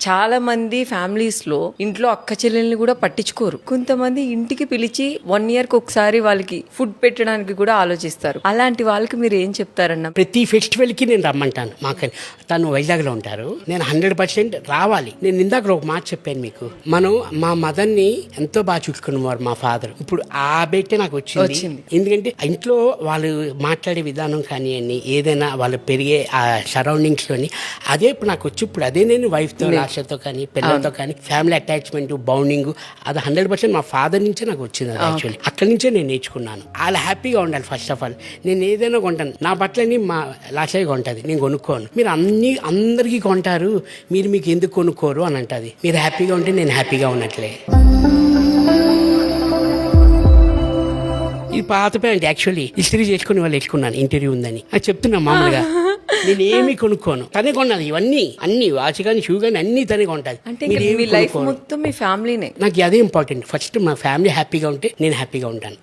చాలా మంది ఫ్యామిలీస్ లో ఇంట్లో అక్క చెల్లెల్ని కూడా పట్టించుకోరు. కొంతమంది ఇంటికి పిలిచి 1 year కి ఒకసారి వాళ్ళకి ఫుడ్ పెట్టడానికి కూడా ఆలోచిస్తారు. అలాంటి వాళ్ళకి మీరు ఏం చెప్తారన్న? ప్రతి ఫెస్టివల్ కి నేను రమ్మంటాను. మాకు తను వైజాగ్లో ఉంటారు, నేను 100% రావాలి. నేను ఇందాక ఒక మాట చెప్పాను మీకు, మా మదర్ని ఎంతో బాగా చూసుకున్నవారు మా ఫాదర్. ఇప్పుడు ఆ బెట్టే నాకు వచ్చింది. ఎందుకంటే ఇంట్లో వాళ్ళు మాట్లాడే విధానం కానివ్వండి, ఏదైనా వాళ్ళు పెరిగే ఆ సరౌండింగ్స్ లోని అదే ఇప్పుడు నాకు వచ్చి, ఇప్పుడు అదే నేను వైఫ్తో ఆశతో కానీ పిల్లలతో కానీ ఫ్యామిలీ అటాచ్మెంట్ బాండింగ్ అది 100% మా ఫాదర్ నుంచే నాకు వచ్చింది. అది యాక్చువల్లీ అక్కడి నుంచే నేను నేర్చుకున్నాను. వాళ్ళు హ్యాపీగా ఉండాలి. ఫస్ట్ ఆఫ్ ఆల్ నేను ఏదైనా కొంటాను, నా బట్టలని మా లాషాయిగా ఉంటుంది, నేను కొనుక్కోను. మీరు అందరికీ కొంటారు, మీకు ఎందుకు కొనుక్కోరు అని అంటుంది. మీరు హ్యాపీగా ఉంటే నేను హ్యాపీగా ఉన్నట్లే. ఇది పాత ప్యాంట్ యాక్చువల్లీ ఇస్త్రీ చేసుకుని వాళ్ళు వేసుకున్నాను, ఇంటర్వ్యూ ఉందని అది చెప్తున్నా. మామూలుగా నేను ఏమి కొనుక్కోను, తనే కొన్నది. ఇవన్నీ అన్ని వాచ్ కానీ షూ కానీ అన్ని తనే కొంటది. మీ లైఫ్ మొత్తం మీ ఫ్యామిలీనే. నాకు అదే ఇంపార్టెంట్. ఫస్ట్ మా ఫ్యామిలీ హ్యాపీగా ఉంటే నేను హ్యాపీగా ఉంటాను.